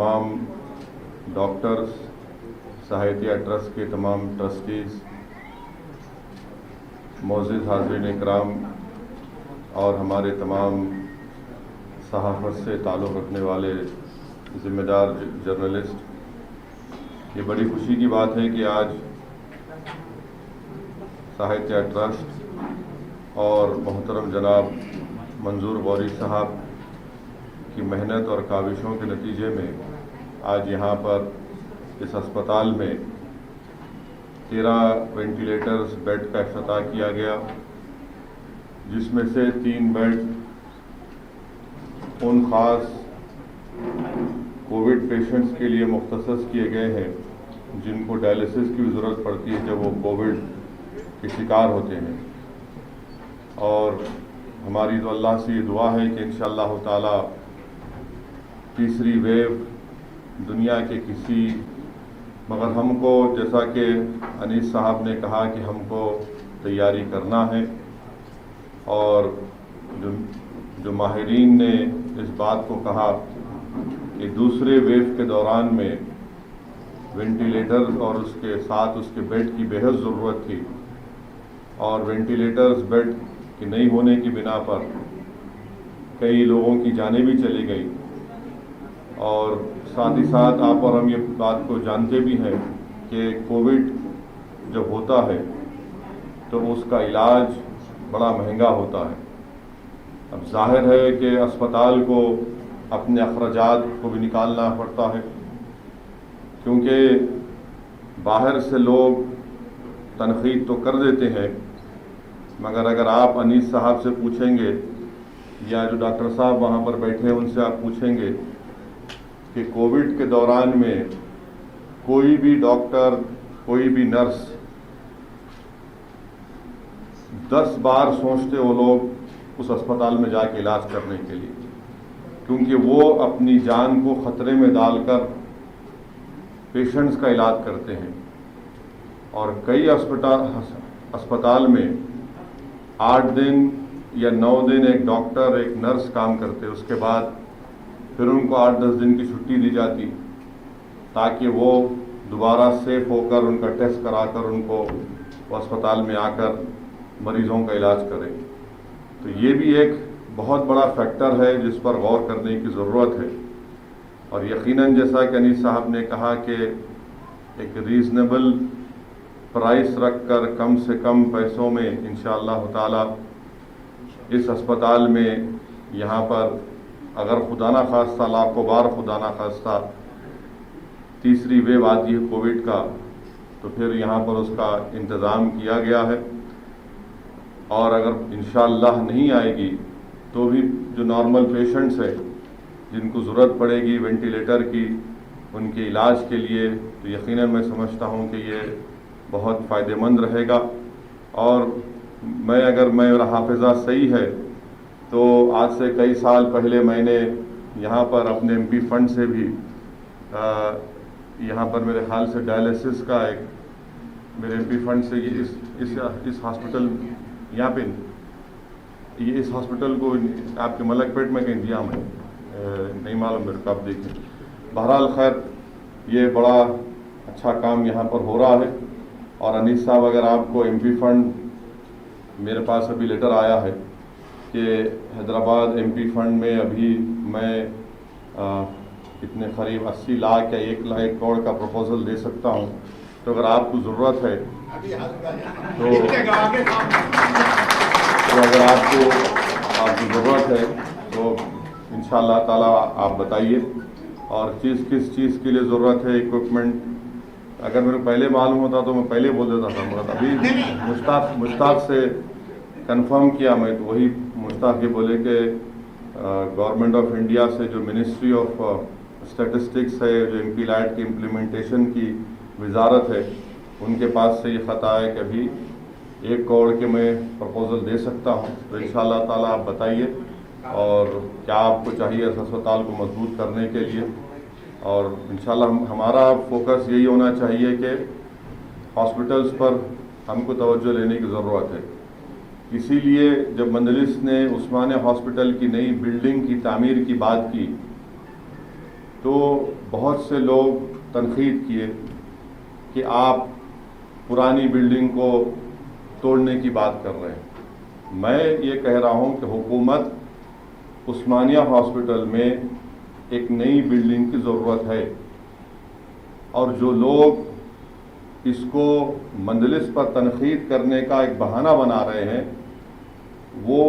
तमाम doctors, सहायतिया trust के तमाम ट्रस्टीज़, मोअज़्ज़िज़ हाज़रीन इकराम और हमारे तमाम सहाफ़त से ताल्लुक़ रखने वाले ज़िम्मेदार जर्नलिस्ट, ये बड़ी खुशी की बात है कि आज सहायतिया ट्रस्ट और मोहतरम जनाब मंजूर गौरी साहब की मेहनत और काविशों के नतीजे में आज यहाँ पर इस अस्पताल में 13 वेंटिलेटर्स बेड का इफ्तिताह किया गया, जिसमें से 3 बेड उन ख़ास कोविड पेशेंट्स के लिए मुख्तसस किए गए हैं जिनको डायलिसिस की ज़रूरत पड़ती है जब वो कोविड के शिकार होते हैं। और हमारी तो अल्लाह से ये दुआ है कि इंशाअल्लाह ताला तीसरी वेव दुनिया के किसी, मगर हमको जैसा कि अनीस साहब ने कहा कि हमको तैयारी करना है, और जो माहिरीन ने इस बात को कहा कि दूसरे वेव के दौरान में वेंटिलेटर्स और उसके साथ उसके बेड की बेहद ज़रूरत थी, और वेंटिलेटर्स बेड के नहीं होने की बिना पर कई लोगों की जानें भी चली गई। और साथ ही साथ आप और हम ये बात को जानते भी हैं कि कोविड जब होता है तो उसका इलाज बड़ा महंगा होता है। अब जाहिर है कि अस्पताल को अपने अखराजात को भी निकालना पड़ता है, क्योंकि बाहर से लोग तनख़ीद तो कर देते हैं, मगर अगर आप अनीस साहब से पूछेंगे या जो डॉक्टर साहब वहाँ पर बैठे हैं उनसे आप पूछेंगे कि कोविड के दौरान में कोई भी डॉक्टर, कोई भी नर्स 10 बार सोचते वो लोग उस अस्पताल में जाके इलाज करने के लिए, क्योंकि वो अपनी जान को ख़तरे में डालकर पेशेंट्स का इलाज करते हैं। और कई अस्पताल में 8 दिन या 9 दिन एक डॉक्टर, एक नर्स काम करते, उसके बाद फिर उनको 8-10 दिन की छुट्टी दी जाती ताकि वो दोबारा सेफ होकर उनका टेस्ट कराकर उनको अस्पताल में आकर मरीज़ों का इलाज करें। तो ये भी एक बहुत बड़ा फैक्टर है जिस पर गौर करने की ज़रूरत है। और यकीनन जैसा कि अनीस साहब ने कहा कि एक रीज़नेबल प्राइस रखकर कम से कम पैसों में इंशाअल्लाह ताला इस अस्पताल में यहाँ पर अगर खुदा ना खास्ता, लाखों बार खुदा ना खास्ता तीसरी वेव आती है कोविड का, तो फिर यहाँ पर उसका इंतज़ाम किया गया है। और अगर इंशाअल्लाह नहीं आएगी तो भी जो नॉर्मल पेशेंट्स हैं जिनको ज़रूरत पड़ेगी वेंटिलेटर की, उनके इलाज के लिए, तो यकीनन मैं समझता हूँ कि ये बहुत फ़ायदेमंद रहेगा। और अगर मेरा हाफ़िज़ा सही है तो आज से कई साल पहले मैंने यहाँ पर अपने एमपी फंड से भी यहाँ पर मेरे ख्याल से डायलिसिस का एक मेरे एमपी फंड से ये इस हॉस्पिटल यहाँ पे ये इस हॉस्पिटल को आपके मलकपेट में कहीं दिया, मैं नहीं मालूम मेरे को, आप देखें। बहरहाल खैर ये बड़ा अच्छा काम यहाँ पर हो रहा है। और अनीस साहब, अगर आपको एमपी फंड, मेरे पास अभी लेटर आया है कि हैदराबाद एमपी फंड में अभी मैं इतने करीब 80 लाख या 1 करोड़ का प्रपोजल दे सकता हूँ। तो अगर आपको ज़रूरत है तो अगर आपकी ज़रूरत है तो इंशाअल्लाह ताला आप बताइए। और किस चीज़ के लिए ज़रूरत है इक्विपमेंट, अगर मेरे पहले मालूम होता तो मैं पहले बोल देता था, मगर अभी मुश्ताक से कंफर्म किया मैं, तो वही मुश्ताक ये बोले कि गवर्नमेंट ऑफ इंडिया से जो मिनिस्ट्री ऑफ स्टैटिस्टिक्स है, जो एमपी लैट की इम्प्लीमेंटेशन की वजारत है, उनके पास से ये ख़त आया कि अभी 1 करोड़ के मैं प्रपोज़ल दे सकता हूँ। तो इंशाअल्लाह ताला आप बताइए और क्या आपको चाहिए इस अस्पताल को मजबूत करने के लिए। और इंशाअल्लाह हमारा फोकस यही होना चाहिए कि हॉस्पिटल्स पर हमको तवज्जो लेने की ज़रूरत है। इसीलिए जब मंजलिस ने उस्मानिया हॉस्पिटल की नई बिल्डिंग की तामीर की बात की तो बहुत से लोग तनकीद किए कि आप पुरानी बिल्डिंग को तोड़ने की बात कर रहे हैं। मैं ये कह रहा हूँ कि हुकूमत उस्मानिया हॉस्पिटल में एक नई बिल्डिंग की ज़रूरत है, और जो लोग इसको मंजलिस पर तनकीद करने का एक बहाना बना रहे हैं वो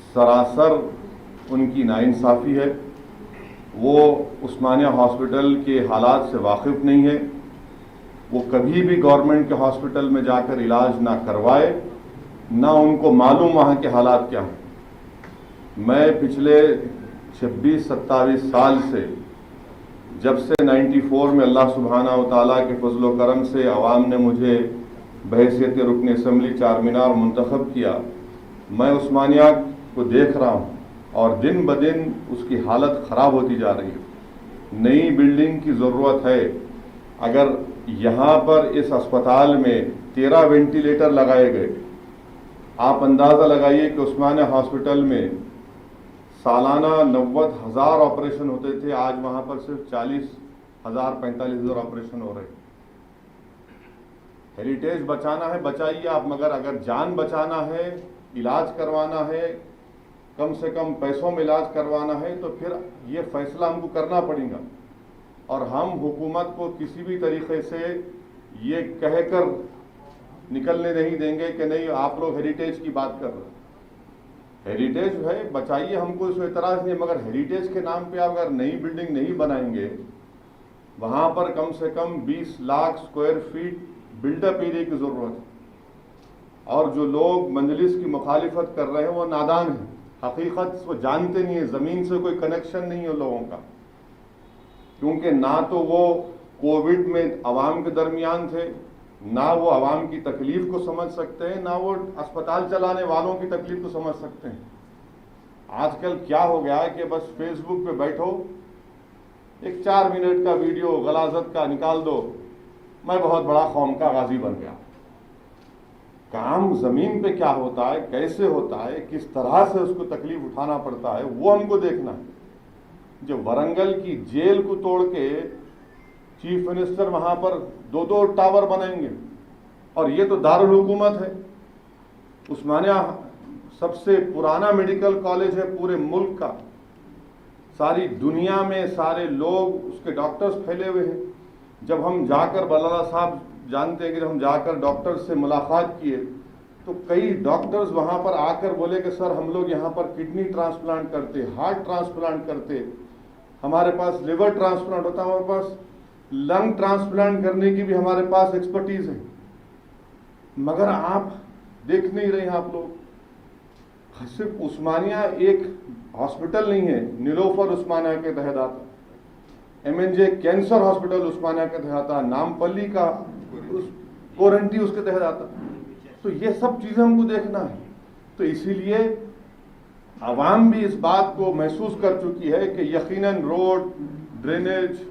सरासर उनकी नाइंसाफ़ी है। वो उस्मानिया हॉस्पिटल के हालात से वाकिफ़ नहीं है। वो कभी भी गवर्नमेंट के हॉस्पिटल में जाकर इलाज ना करवाए, ना उनको मालूम वहाँ के हालात क्या हैं। मैं पिछले 26-27 साल से, जब से 94 में अल्लाह सुब्हाना व तआला के फजल व करम से अवाम ने मुझे बहैसियत रुकन असम्बली चारमीनार मुंतखब किया, मैं उस्मानिया को देख रहा हूँ और दिन ब दिन उसकी हालत ख़राब होती जा रही है। नई बिल्डिंग की ज़रूरत है। अगर यहाँ पर इस अस्पताल में 13 वेंटिलेटर लगाए गए, आप अंदाज़ा लगाइए कि उस्मानिया हॉस्पिटल में सालाना 90,000 ऑपरेशन होते थे, आज वहाँ पर सिर्फ 40,000 45,000 ऑपरेशन हो रहे। हेरिटेज बचाना है बचाइए आप, मगर अगर जान बचाना है, इलाज करवाना है, कम से कम पैसों में इलाज करवाना है, तो फिर ये फैसला हमको करना पड़ेगा। और हम हुकूमत को किसी भी तरीके से ये कहकर निकलने नहीं देंगे कि नहीं आप लोग हेरिटेज की बात कर रहे हैं। हेरिटेज है बचाइए, हमको इसमें एतराज़ नहीं, मगर हेरिटेज के नाम पे आप अगर नई बिल्डिंग नहीं बनाएंगे, वहाँ पर कम से कम 20 lakh square feet buildup area की ज़रूरत है। और जो लोग मंजलिस की मुखालिफत कर रहे हैं वो नादान हैं, हकीकत वो जानते नहीं है, ज़मीन से कोई कनेक्शन नहीं है लोगों का। क्योंकि ना तो वो कोविड में आवाम के दरमियान थे, ना वो आवाम की तकलीफ को समझ सकते हैं, ना वो अस्पताल चलाने वालों की तकलीफ को समझ सकते हैं। आजकल क्या हो गया है कि बस फेसबुक पे बैठो, एक 4 मिनट का वीडियो गलाजत का निकाल दो, मैं बहुत बड़ा कौम का गाजी बन गया। काम ज़मीन पे क्या होता है, कैसे होता है, किस तरह से उसको तकलीफ उठाना पड़ता है, वो हमको देखना है। जो वरंगल की जेल को तोड़ के चीफ मिनिस्टर वहाँ पर 2-2 टावर बनाएंगे, और ये तो दारुल हुकूमत है। उस्मानिया सबसे पुराना मेडिकल कॉलेज है पूरे मुल्क का, सारी दुनिया में सारे लोग उसके डॉक्टर्स फैले हुए हैं। जब हम जाकर बलाला साहब जानते हैं कि जब हम जाकर डॉक्टर्स से मुलाकात किए तो कई डॉक्टर्स वहाँ पर आकर बोले कि सर हम लोग यहाँ पर किडनी ट्रांसप्लांट करते, हार्ट ट्रांसप्लांट करते, हमारे पास लिवर ट्रांसप्लांट होता है, हमारे पास लंग ट्रांसप्लांट करने की भी हमारे पास एक्सपर्टीज है। मगर आप देख नहीं रहे हैं। आप लोग सिर्फ उस्मानिया एक हॉस्पिटल नहीं है, नीलोफर उस्मानिया के तहत आता, MNJ कैंसर हॉस्पिटल उस्मानिया के तहत आता, नामपल्ली का कोरंटी उसके तहत आता। तो ये सब चीज़ें हमको देखना है। तो इसीलिए आवाम भी इस बात को महसूस कर चुकी है कि यकीनन रोड, ड्रेनेज,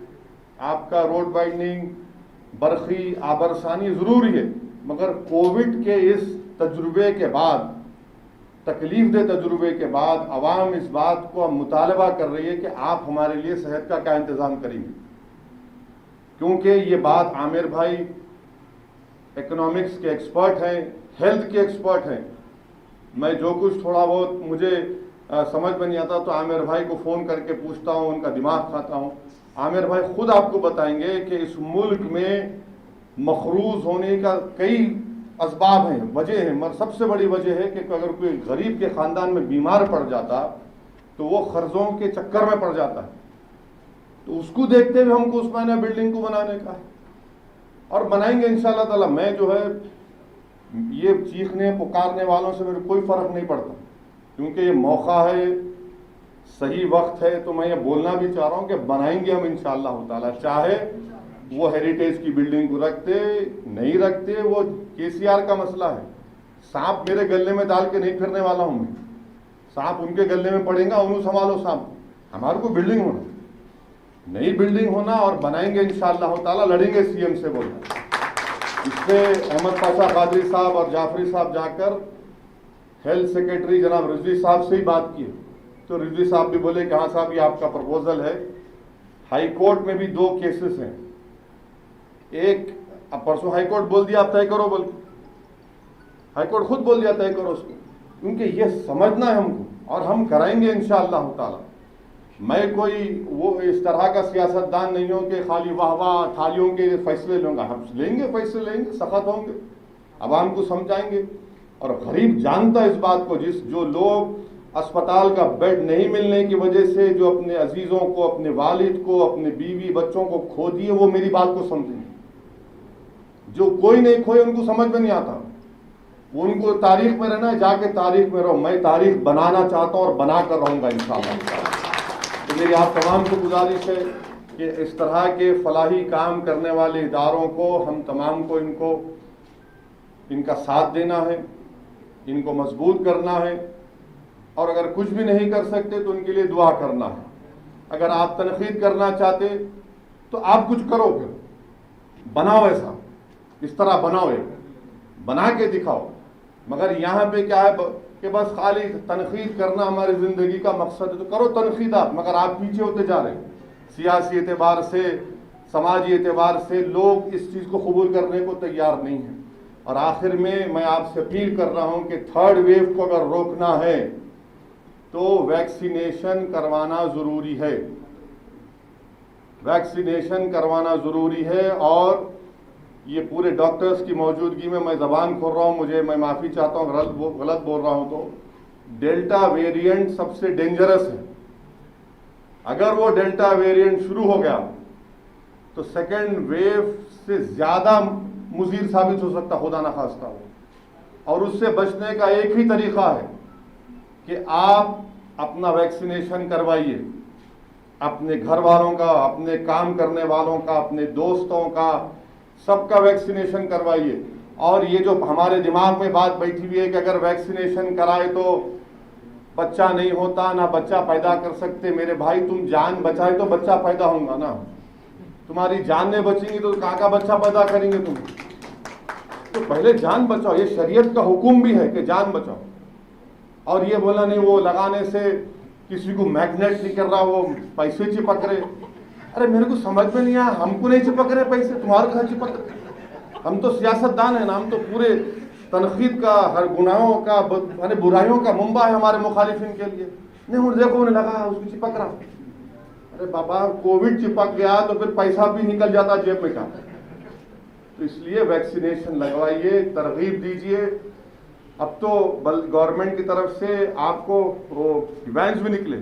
आपका रोड वाइडनिंग, बरखी, आबरसानी ज़रूरी है, मगर कोविड के इस तजुर्बे के बाद, तकलीफ दे तजुर्बे के बाद आवाम इस बात को मुतालबा कर रही है कि आप हमारे लिए सेहत का क्या इंतज़ाम करेंगे। क्योंकि ये बात आमिर भाई इकोनॉमिक्स के एक्सपर्ट हैं, हेल्थ के एक्सपर्ट हैं। मैं जो कुछ थोड़ा बहुत मुझे समझ में नहीं आता तो आमिर भाई को फ़ोन करके पूछता हूँ, उनका दिमाग खाता हूँ। आमिर भाई खुद आपको बताएंगे कि इस मुल्क में मखरूज होने का कई असबाब हैं, वजह हैं, मगर सबसे बड़ी वजह है कि अगर कोई गरीब के ख़ानदान में बीमार पड़ जाता तो वो कर्ज़ों के चक्कर में पड़ जाता है। तो उसको देखते हुए हमको उस्मानिया बिल्डिंग को बनाने का है, और बनाएंगे इंशाअल्लाह ताला। मैं जो है ये चीखने पुकारने वालों से मेरे कोई फ़र्क नहीं पड़ता, क्योंकि ये मौका है, सही वक्त है। तो मैं ये बोलना भी चाह रहा हूँ कि बनाएंगे हम इंशाअल्लाह ताला, चाहे वो हेरिटेज की बिल्डिंग को रखते नहीं रखते, वो KCR का मसला है। सांप मेरे गले में डाल के नहीं फिरने वाला हूँ मैं, सांप उनके गले में पड़ेगा, उन्हें संभालो सांप। हमारे को बिल्डिंग होना, नई बिल्डिंग होना, और बनाएंगे इंशाअल्लाह ताला, लड़ेंगे CM से बोलना। इससे अहमद पाशा कादरी साहब और जाफरी साहब जाकर हेल्थ सेक्रेटरी जनाब रिजवी साहब से ही बात की, तो रिजवी साहब भी बोले कि हाँ साहब ये आपका प्रपोजल है, हाई कोर्ट में भी 2 केसेस हैं। एक अब परसों हाई कोर्ट बोल दिया आप तय करो, बोल हाई कोर्ट खुद बोल दिया तय करो उसको, क्योंकि ये समझना है हमको और हम कराएंगे इंशाअल्लाह ताला। मैं कोई वो इस तरह का सियासतदान नहीं हूं कि खाली वाह वाह थालियों के फैसले लूंगा। हम लेंगे फैसले, लेंगे, सख्त होंगे, अवाम को समझाएंगे। और गरीब जानता है इस बात को, जो लोग अस्पताल का बेड नहीं मिलने की वजह से जो अपने अजीजों को, अपने वालिद को, अपने बीवी बच्चों को खो दिए, वो मेरी बात को समझेंगे। जो कोई नहीं खोए उनको समझ में नहीं आता, उनको तारीख में रहना है, जाके तारीख में रहो। मैं तारीख बनाना चाहता हूं और बना कर रहूंगा इंशाअल्लाह। तो मेरी आप तमाम को गुजारिश है कि इस तरह के फलाही काम करने वाले इदारों को हम तमाम को इनका साथ देना है, इनको मजबूत करना है, और अगर कुछ भी नहीं कर सकते तो उनके लिए दुआ करना है। अगर आप तनकीद करना चाहते तो आप कुछ करो, फिर बनाओ, ऐसा इस तरह बनाओ, बना के दिखाओ। मगर यहाँ पे क्या है कि बस खाली तनकीद करना हमारी जिंदगी का मकसद है, तो करो तनकीद आप, मगर आप पीछे होते जा रहे हैं। सियासी एतबार से, समाजी एतबार से लोग इस चीज़ को कबूल करने को तैयार नहीं है। और आखिर में मैं आपसे अपील कर रहा हूँ कि 3rd वेव को अगर रोकना है तो वैक्सीनेशन करवाना ज़रूरी है, वैक्सीनेशन करवाना ज़रूरी है। और ये पूरे डॉक्टर्स की मौजूदगी में मैं ज़बान खोल रहा हूँ, मैं माफ़ी चाहता हूँ गलत बोल रहा हूँ तो। डेल्टा वेरिएंट सबसे डेंजरस है। अगर वो डेल्टा वेरिएंट शुरू हो गया तो 2nd वेव से ज़्यादा मुज़ीर साबित हो सकता, खुदा ना खास्ता हो। और उससे बचने का एक ही तरीक़ा है कि आप अपना वैक्सीनेशन करवाइए, अपने घर वालों का, अपने काम करने वालों का, अपने दोस्तों का, सबका वैक्सीनेशन करवाइए। और ये जो हमारे दिमाग में बात बैठी हुई है कि अगर वैक्सीनेशन कराए तो बच्चा नहीं होता, ना बच्चा पैदा कर सकते, मेरे भाई तुम जान बचाए तो बच्चा पैदा होगा ना। तुम्हारी जानें बचेंगी तो कहाँ का बच्चा पैदा करेंगे तुम? तो पहले जान बचाओ, ये शरीयत का हुक्म भी है कि जान बचाओ। और ये बोला नहीं वो लगाने से किसी को मैग्नेट नहीं कर रहा, वो पैसे चिपक रहे। अरे मेरे को समझ में नहीं आया, हमको नहीं चिपक रहे पैसे, तुम्हारे कहाँ चिपक रहे? हम तो सियासतदान है ना, हम तो पूरे तनकीद का, हर गुनाहों का, अरे बुराइयों का मुंबा है हमारे मुखालिफिन के लिए। नहीं उन्हें देखो, उन्हें लगा उसको चिपक रहा। अरे बाबा कोविड चिपक गया तो फिर पैसा भी निकल जाता जेब में का। तो इसलिए वैक्सीनेशन लगवाइए, तरगीब दीजिए। अब तो गवर्नमेंट की तरफ से आपको वो वैन्स भी निकले,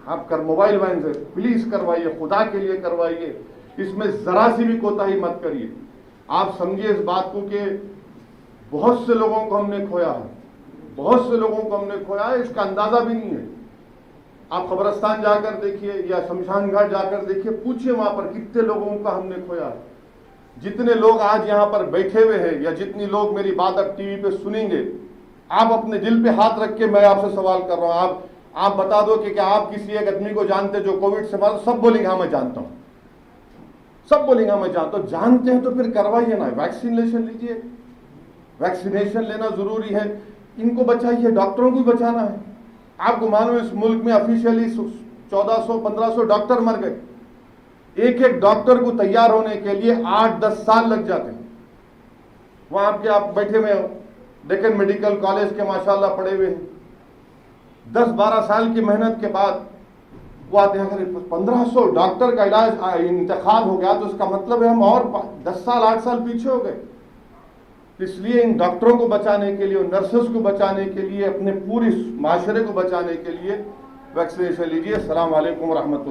आप कर मोबाइल वैन से प्लीज करवाइए, खुदा के लिए करवाइए। इसमें जरा सी भी कोताही मत करिए। आप समझिए इस बात को कि बहुत से लोगों को हमने खोया है, बहुत से लोगों को हमने खोया है, इसका अंदाजा भी नहीं है। आप कब्रिस्तान जाकर देखिए या शमशान घाट जाकर देखिए, पूछिए वहां पर कितने लोगों का हमने खोया है। जितने लोग आज यहाँ पर बैठे हुए हैं या जितनी लोग मेरी बात अब टीवी पे सुनेंगे, आप अपने दिल पे हाथ रख के मैं आपसे सवाल कर रहा हूँ, आप बता दो कि क्या आप किसी एक आदमी को जानते जो कोविड से मरा? सब बोलेंगे हाँ मैं जानता हूँ, सब बोलेंगे हाँ मैं जानता हूँ। जानते हैं तो फिर करवाइए ना, वैक्सीनेशन लीजिए, वैक्सीनेशन लेना जरूरी है। इनको बचाइए, डॉक्टरों को बचाना है। आपको मालूम है इस मुल्क में ऑफिशियली 1400-1500 डॉक्टर मर गए। एक एक डॉक्टर को तैयार होने के लिए 8-10 साल लग जाते हैं। वहां आपके आप बैठे हुए हो, डेक्कन मेडिकल कॉलेज के माशाल्लाह पढ़े हुए हैं, 10-12 साल की मेहनत के बाद वो आते हैं। अगर 1500 डॉक्टर का इलाज इंतखाब हो गया तो उसका मतलब है हम और 10 साल 8 साल पीछे हो गए। इसलिए इन डॉक्टरों को बचाने के लिए, नर्सेस को बचाने के लिए, अपने पूरे माशरे को बचाने के लिए वैक्सीनेशन लीजिए। अस्सलाम वालेकुम रहमतुल्लाह।